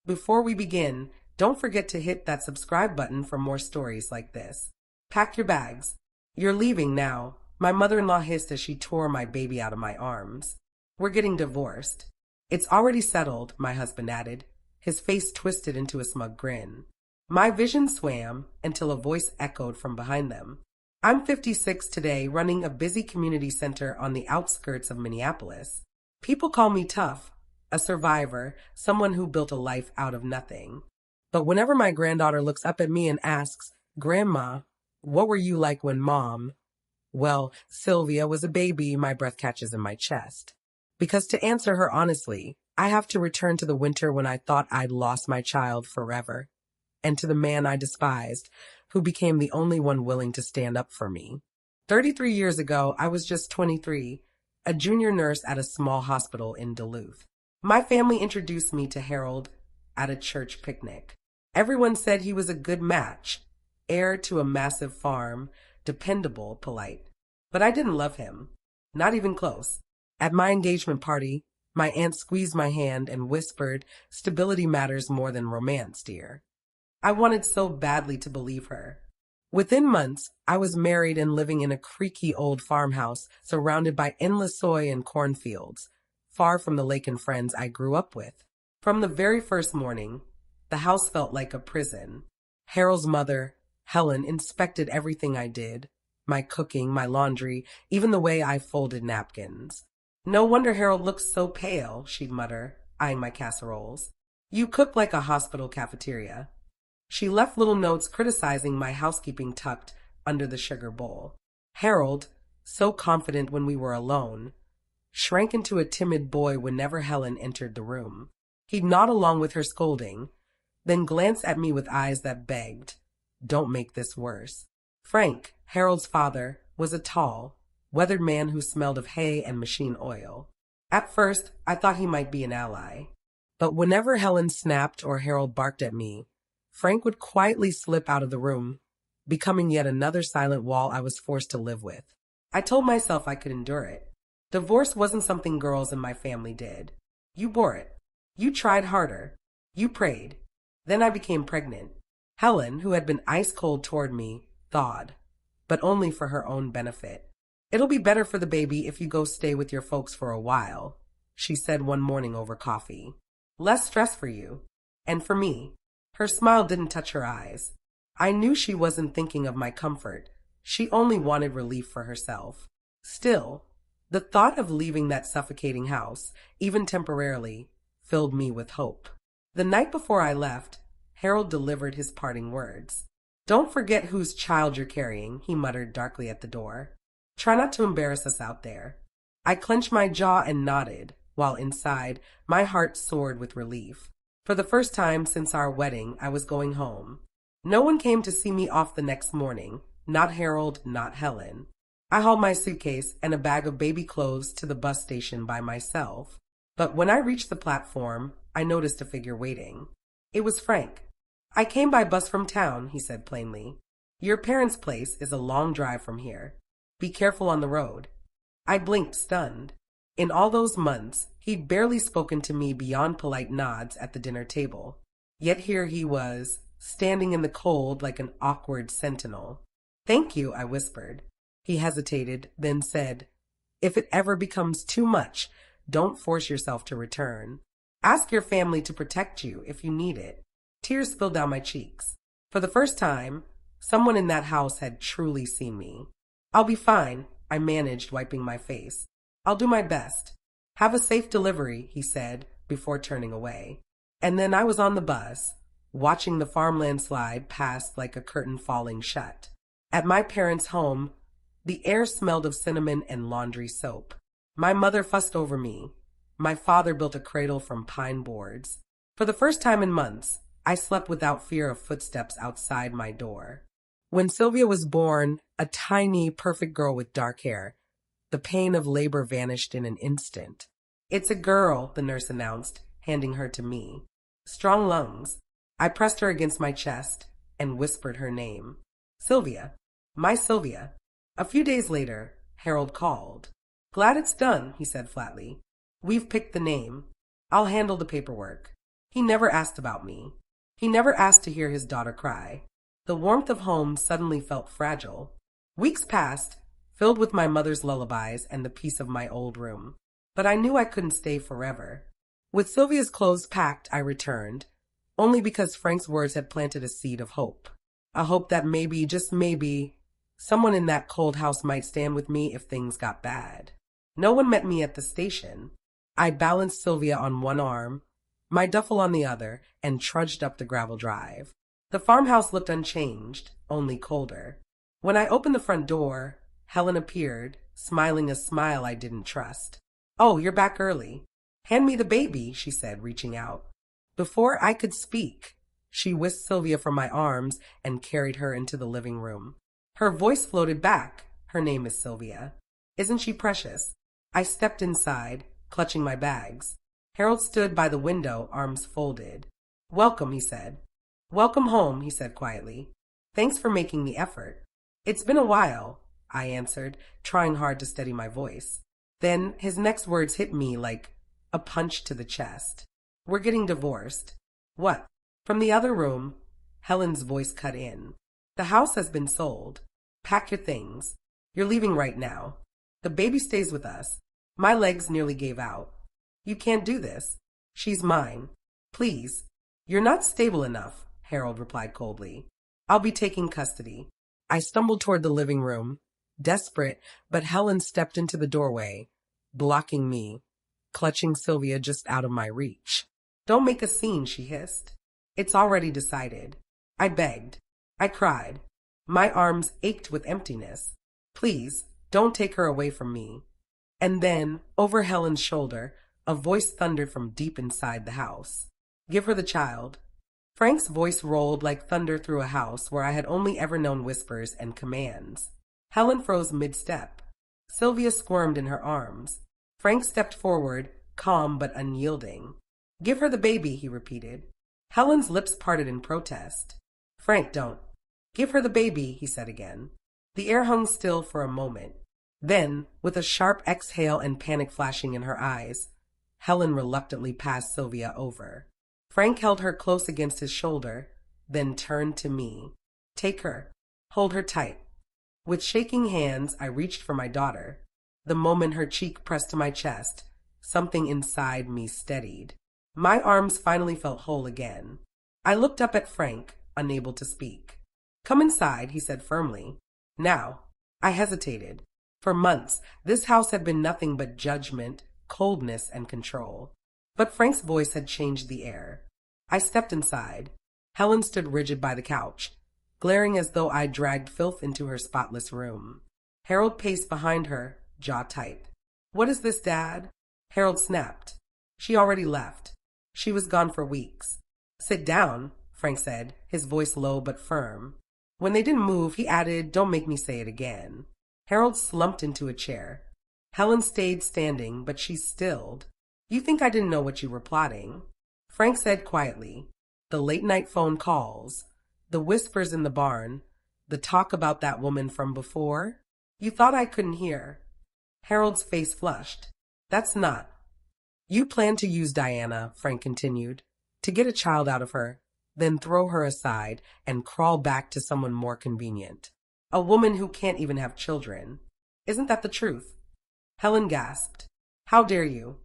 Before we begin, don't forget to hit that subscribe button for more stories like this. Pack your bags. You're leaving now. My mother-in-law hissed as she tore my baby out of my arms. We're getting divorced. It's already settled, my husband added, his face twisted into a smug grin. My vision swam until a voice echoed from behind them. I'm 56 today, running a busy community center on the outskirts of Minneapolis. People call me tough, a survivor, someone who built a life out of nothing. But whenever my granddaughter looks up at me and asks, Grandma, what were you like when Mom? Well, Sylvia was a baby, my breath catches in my chest. Because to answer her honestly, I have to return to the winter when I thought I'd lost my child forever, and to the man I despised, who became the only one willing to stand up for me. 33 years ago, I was just 23, a junior nurse at a small hospital in Duluth. My family introduced me to Harold at a church picnic. Everyone said he was a good match, heir to a massive farm, dependable, polite. But I didn't love him, not even close. At my engagement party, my aunt squeezed my hand and whispered, "Stability matters more than romance, dear." I wanted so badly to believe her. Within months, I was married and living in a creaky old farmhouse surrounded by endless soy and cornfields, far from the lake and friends I grew up with. From the very first morning, the house felt like a prison. Harold's mother, Helen, inspected everything I did, my cooking, my laundry, even the way I folded napkins. "No wonder Harold looks so pale," she'd mutter, eyeing my casseroles. "You cook like a hospital cafeteria." She left little notes criticizing my housekeeping tucked under the sugar bowl. Harold, so confident when we were alone, shrank into a timid boy whenever Helen entered the room. He'd nod along with her scolding, then glance at me with eyes that begged, "Don't make this worse." Frank, Harold's father, was a tall, weathered man who smelled of hay and machine oil. At first, I thought he might be an ally. But whenever Helen snapped or Harold barked at me, Frank would quietly slip out of the room, becoming yet another silent wall I was forced to live with. I told myself I could endure it. Divorce wasn't something girls in my family did. You bore it. You tried harder. You prayed. Then I became pregnant. Helen, who had been ice cold toward me, thawed, but only for her own benefit. "It'll be better for the baby if you go stay with your folks for a while," she said one morning over coffee. "Less stress for you. And for me." Her smile didn't touch her eyes. I knew she wasn't thinking of my comfort. She only wanted relief for herself. Still, the thought of leaving that suffocating house, even temporarily, filled me with hope. The night before I left, Harold delivered his parting words. "Don't forget whose child you're carrying," he muttered darkly at the door. "Try not to embarrass us out there." I clenched my jaw and nodded, while inside, my heart soared with relief. For the first time since our wedding, I was going home. No one came to see me off the next morning, not Harold, not Helen. I hauled my suitcase and a bag of baby clothes to the bus station by myself. But when I reached the platform, I noticed a figure waiting. It was Frank. "I came by bus from town," he said plainly. "Your parents' place is a long drive from here. Be careful on the road." I blinked, stunned. In all those months, he'd barely spoken to me beyond polite nods at the dinner table. Yet here he was, standing in the cold like an awkward sentinel. "Thank you," I whispered. He hesitated, then said, "If it ever becomes too much, don't force yourself to return. Ask your family to protect you if you need it." Tears spilled down my cheeks. For the first time, someone in that house had truly seen me. "I'll be fine," I managed, wiping my face. "I'll do my best." "Have a safe delivery," he said, before turning away. And then I was on the bus, watching the farmland slide past like a curtain falling shut. At my parents' home, the air smelled of cinnamon and laundry soap. My mother fussed over me. My father built a cradle from pine boards. For the first time in months, I slept without fear of footsteps outside my door. When Sylvia was born, a tiny, perfect girl with dark hair, the pain of labor vanished in an instant. "It's a girl," the nurse announced, handing her to me. "Strong lungs." I pressed her against my chest and whispered her name. "Sylvia. My Sylvia." A few days later, Harold called. "Glad it's done," he said flatly. "We've picked the name. I'll handle the paperwork." He never asked about me. He never asked to hear his daughter cry. The warmth of home suddenly felt fragile. Weeks passed, filled with my mother's lullabies and the peace of my old room. But I knew I couldn't stay forever. With Sylvia's clothes packed, I returned, only because Frank's words had planted a seed of hope. A hope that maybe, just maybe, someone in that cold house might stand with me if things got bad. No one met me at the station. I balanced Sylvia on one arm, my duffel on the other, and trudged up the gravel drive. The farmhouse looked unchanged, only colder. When I opened the front door, Helen appeared, smiling a smile I didn't trust. "Oh, you're back early. Hand me the baby," she said, reaching out. Before I could speak, she whisked Sylvia from my arms and carried her into the living room. Her voice floated back. "Her name is Sylvia. Isn't she precious?" I stepped inside, clutching my bags. Harold stood by the window, arms folded. "Welcome," he said. "Welcome home," he said quietly. "Thanks for making the effort." "It's been a while," I answered, trying hard to steady my voice. Then his next words hit me like a punch to the chest. "We're getting divorced." "What?" From the other room, Helen's voice cut in. "The house has been sold. Pack your things. You're leaving right now. The baby stays with us." My legs nearly gave out. "You can't do this. She's mine. Please." "You're not stable enough," Harold replied coldly. "I'll be taking custody." I stumbled toward the living room, desperate, but Helen stepped into the doorway, blocking me, clutching Sylvia just out of my reach. "Don't make a scene," she hissed. "It's already decided." I begged. I cried. My arms ached with emptiness. "Please, don't take her away from me." And then, over Helen's shoulder, a voice thundered from deep inside the house. "Give her the child." Frank's voice rolled like thunder through a house where I had only ever known whispers and commands. Helen froze mid-step. Sylvia squirmed in her arms. Frank stepped forward, calm but unyielding. "Give her the baby," he repeated. Helen's lips parted in protest. "Frank, don't." "Give her the baby," he said again. The air hung still for a moment. Then, with a sharp exhale and panic flashing in her eyes, Helen reluctantly passed Sylvia over. Frank held her close against his shoulder, then turned to me. "Take her. Hold her tight." With shaking hands, I reached for my daughter. The moment her cheek pressed to my chest, something inside me steadied. My arms finally felt whole again. I looked up at Frank, unable to speak. "Come inside," he said firmly. "Now." I hesitated. For months, this house had been nothing but judgment, coldness, and control. But Frank's voice had changed the air. I stepped inside. Helen stood rigid by the couch, glaring as though I dragged filth into her spotless room. Harold paced behind her, jaw tight. "What is this, Dad?" Harold snapped. "She already left. She was gone for weeks." "Sit down," Frank said, his voice low but firm. When they didn't move, he added, "Don't make me say it again." Harold slumped into a chair. Helen stayed standing, but she stilled. "You think I didn't know what you were plotting?" Frank said quietly. "The late-night phone calls, the whispers in the barn, the talk about that woman from before. You thought I couldn't hear." Harold's face flushed. "That's not." "You planned to use Diana," Frank continued, "to get a child out of her, then throw her aside and crawl back to someone more convenient. A woman who can't even have children. Isn't that the truth?" Helen gasped. "How dare you?"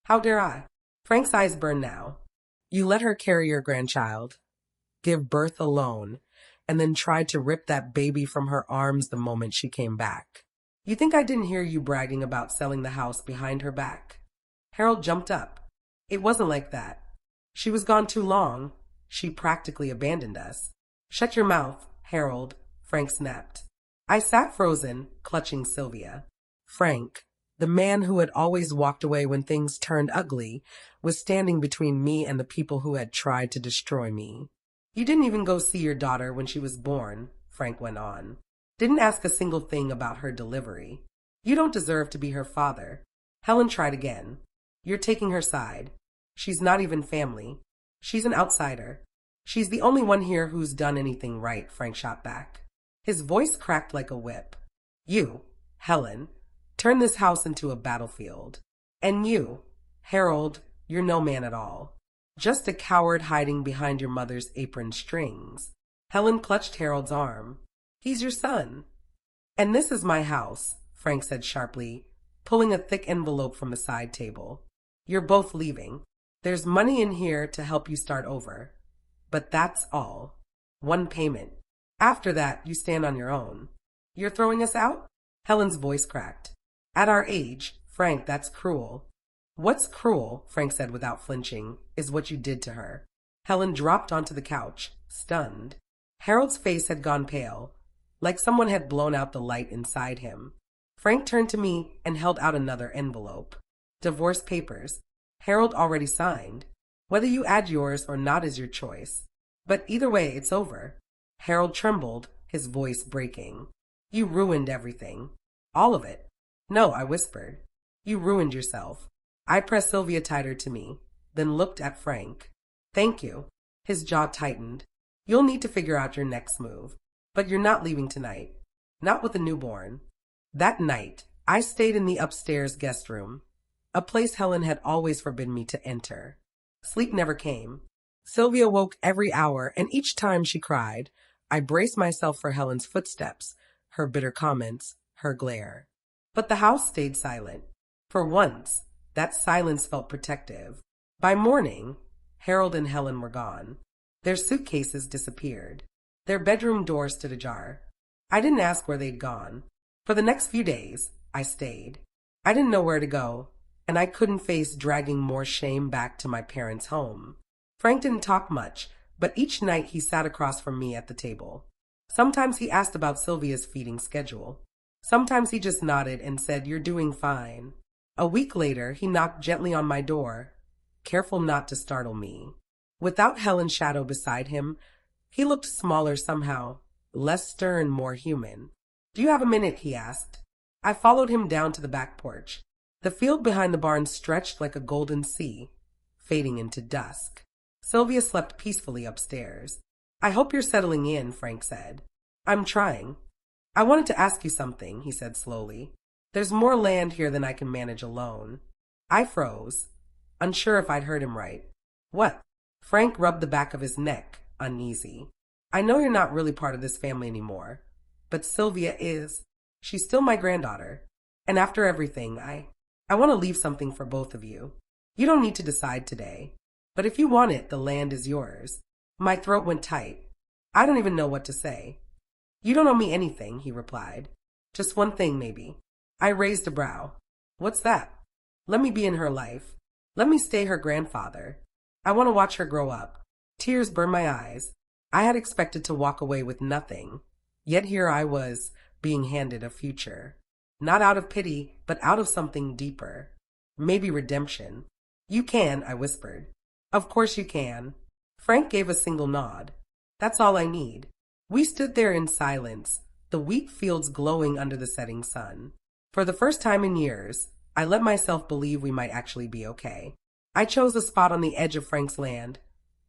"How dare I?" Frank's eyes burned now. "You let her carry your grandchild, give birth alone, and then tried to rip that baby from her arms the moment she came back. You think I didn't hear you bragging about selling the house behind her back?" Harold jumped up. "It wasn't like that. She was gone too long. She practically abandoned us." "Shut your mouth, Harold," Frank snapped. I sat frozen, clutching Sylvia. Frank, the man who had always walked away when things turned ugly, was standing between me and the people who had tried to destroy me. "You didn't even go see your daughter when she was born," Frank went on. "Didn't ask a single thing about her delivery. You don't deserve to be her father." Helen tried again. "You're taking her side. She's not even family. She's an outsider. She's the only one here who's done anything right," Frank shot back. His voice cracked like a whip. "You, Helen, turned this house into a battlefield. And you, Harold, you're no man at all. Just a coward hiding behind your mother's apron strings. Helen clutched Harold's arm. He's your son. And this is my house, Frank said sharply, pulling a thick envelope from the side table. You're both leaving. There's money in here to help you start over. But that's all. One payment. After that, you stand on your own. You're throwing us out? Helen's voice cracked. At our age, Frank, that's cruel. What's cruel, Frank said without flinching, is what you did to her. Helen dropped onto the couch, stunned. Harold's face had gone pale, like someone had blown out the light inside him. Frank turned to me and held out another envelope. Divorce papers. Harold already signed. Whether you add yours or not is your choice. But either way, it's over. Harold trembled, his voice breaking. You ruined everything. All of it. No, I whispered. You ruined yourself. I pressed Sylvia tighter to me, then looked at Frank. Thank you. His jaw tightened. You'll need to figure out your next move. But you're not leaving tonight. Not with a newborn. That night, I stayed in the upstairs guest room, a place Helen had always forbidden me to enter. Sleep never came. Sylvia woke every hour, and each time she cried, I braced myself for Helen's footsteps, her bitter comments, her glare. But the house stayed silent. For once, that silence felt protective. By morning, Harold and Helen were gone. Their suitcases disappeared. Their bedroom door stood ajar. I didn't ask where they'd gone. For the next few days, I stayed. I didn't know where to go, and I couldn't face dragging more shame back to my parents' home. Frank didn't talk much, but each night he sat across from me at the table. Sometimes he asked about Sylvia's feeding schedule. Sometimes he just nodded and said, "You're doing fine." A week later, he knocked gently on my door, careful not to startle me. Without Helen's shadow beside him, he looked smaller somehow, less stern, more human. "Do you have a minute?" he asked. I followed him down to the back porch. The field behind the barn stretched like a golden sea, fading into dusk. Sylvia slept peacefully upstairs. "I hope you're settling in," Frank said. "I'm trying." "I wanted to ask you something," he said slowly. "There's more land here than I can manage alone." I froze, unsure if I'd heard him right. "What?" Frank rubbed the back of his neck, uneasy. "I know you're not really part of this family anymore, but Sylvia is. She's still my granddaughter. And after everything, I want to leave something for both of you. You don't need to decide today. But if you want it, the land is yours." My throat went tight. I don't even know what to say. "You don't owe me anything," he replied. "Just one thing, maybe." I raised a brow. "What's that?" "Let me be in her life. Let me stay her grandfather. I want to watch her grow up." Tears burned my eyes. I had expected to walk away with nothing. Yet here I was, being handed a future. Not out of pity, but out of something deeper. Maybe redemption. "You can," I whispered. "Of course you can." Frank gave a single nod. "That's all I need." We stood there in silence, the wheat fields glowing under the setting sun. For the first time in years, I let myself believe we might actually be okay. I chose a spot on the edge of Frank's land,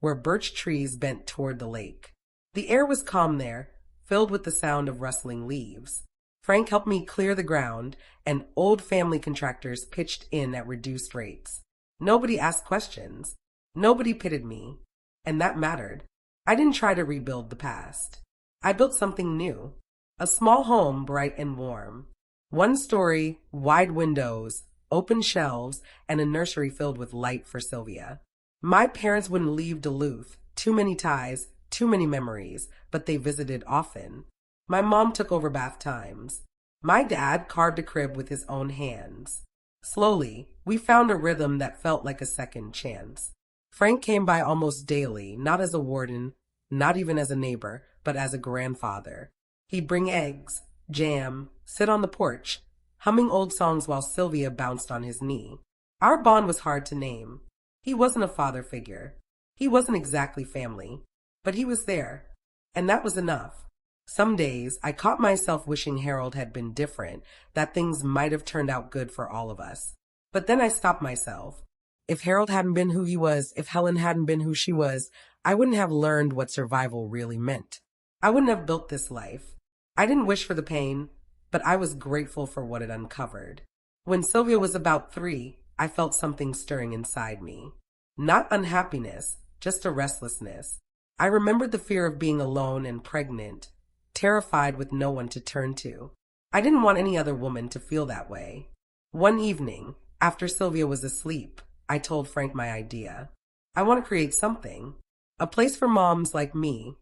where birch trees bent toward the lake. The air was calm there, filled with the sound of rustling leaves. Frank helped me clear the ground, and old family contractors pitched in at reduced rates. Nobody asked questions. Nobody pitted me. And that mattered. I didn't try to rebuild the past. I built something new. A small home, bright and warm. One story, wide windows, open shelves, and a nursery filled with light for Sylvia. My parents wouldn't leave Duluth. Too many ties, too many memories, but they visited often. My mom took over bath times. My dad carved a crib with his own hands. Slowly, we found a rhythm that felt like a second chance. Frank came by almost daily, not as a warden, not even as a neighbor, but as a grandfather. He'd bring eggs, jam, sit on the porch, humming old songs while Sylvia bounced on his knee. Our bond was hard to name. He wasn't a father figure. He wasn't exactly family, but he was there, and that was enough. Some days, I caught myself wishing Harold had been different, that things might have turned out good for all of us. But then I stopped myself. If Harold hadn't been who he was, if Helen hadn't been who she was, I wouldn't have learned what survival really meant. I wouldn't have built this life. I didn't wish for the pain, but I was grateful for what it uncovered. When Sylvia was about 3, I felt something stirring inside me. Not unhappiness, just a restlessness. I remembered the fear of being alone and pregnant, terrified with no one to turn to. I didn't want any other woman to feel that way. One evening, after Sylvia was asleep, I told Frank my idea. I want to create something. A place for moms like me,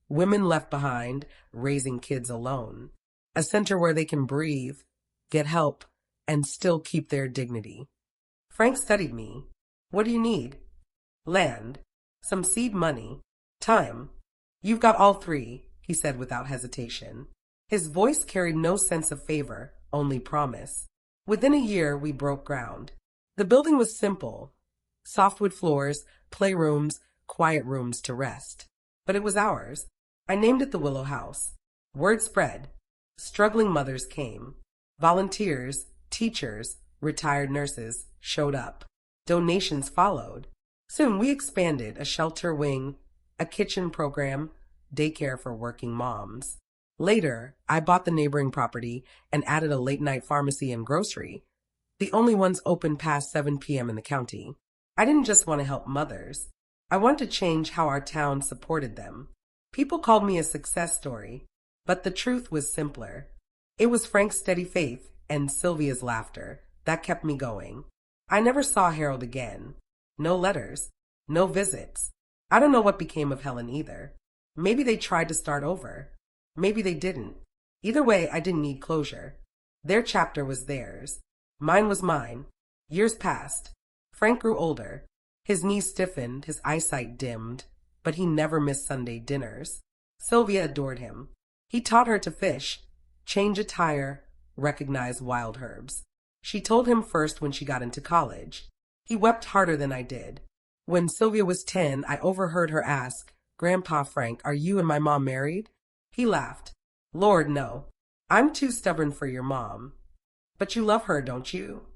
women left behind, raising kids alone. A center where they can breathe, get help, and still keep their dignity. Frank studied me. What do you need? Land, some seed money, time. You've got all three, he said without hesitation. His voice carried no sense of favor, only promise. Within a year, we broke ground. The building was simple. Softwood floors, playrooms, quiet rooms to rest. But it was ours. I named it the Willow House. Word spread. Struggling mothers came. Volunteers, teachers, retired nurses showed up. Donations followed. Soon we expanded a shelter wing, a kitchen program, daycare for working moms. Later, I bought the neighboring property and added a late-night pharmacy and grocery, the only ones open past 7 p.m. in the county. I didn't just want to help mothers. I wanted to change how our town supported them. People called me a success story, but the truth was simpler. It was Frank's steady faith and Sylvia's laughter that kept me going. I never saw Harold again. No letters, no visits. I don't know what became of Helen either. Maybe they tried to start over. Maybe they didn't. Either way, I didn't need closure. Their chapter was theirs. Mine was mine. Years passed. Frank grew older. His knees stiffened, his eyesight dimmed, but he never missed Sunday dinners. Sylvia adored him. He taught her to fish, change a tire, recognize wild herbs. She told him first when she got into college. He wept harder than I did. When Sylvia was 10, I overheard her ask, "Grandpa Frank, are you and my mom married?" He laughed. "Lord, no. I'm too stubborn for your mom. But you love her, don't you?"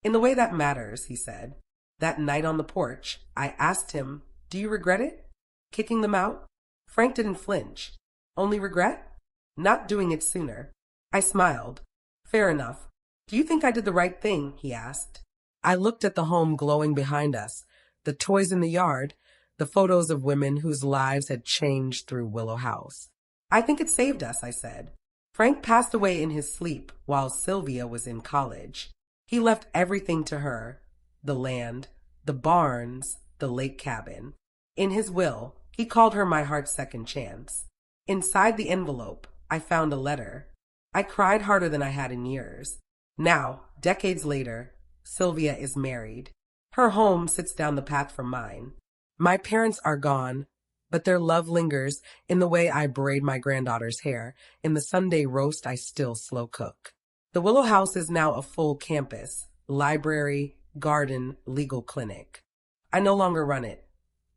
"In the way that matters," he said. That night on the porch, I asked him, "Do you regret it? Kicking them out?" Frank didn't flinch. "Only regret? Not doing it sooner." I smiled. "Fair enough. Do you think I did the right thing?" he asked. I looked at the home glowing behind us, the toys in the yard, the photos of women whose lives had changed through Willow House. "I think it saved us," I said. Frank passed away in his sleep while Sylvia was in college. He left everything to her, the land, the barns, the lake cabin. In his will, he called her my heart's second chance. Inside the envelope, I found a letter. I cried harder than I had in years. Now, decades later, Sylvia is married. Her home sits down the path from mine. My parents are gone, but their love lingers in the way I braid my granddaughter's hair, in the Sunday roast I still slow cook. The Willow House is now a full campus, library, garden, legal clinic. I no longer run it,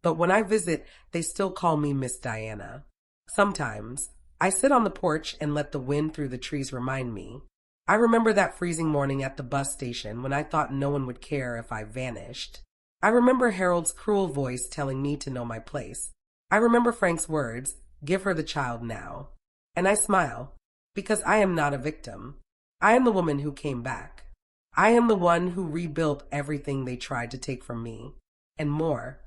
but when I visit, they still call me Miss Diana. Sometimes, I sit on the porch and let the wind through the trees remind me. I remember that freezing morning at the bus station when I thought no one would care if I vanished. I remember Harold's cruel voice telling me to know my place. I remember Frank's words, "Give her the child now." And I smile, because I am not a victim. I am the woman who came back. I am the one who rebuilt everything they tried to take from me, and more.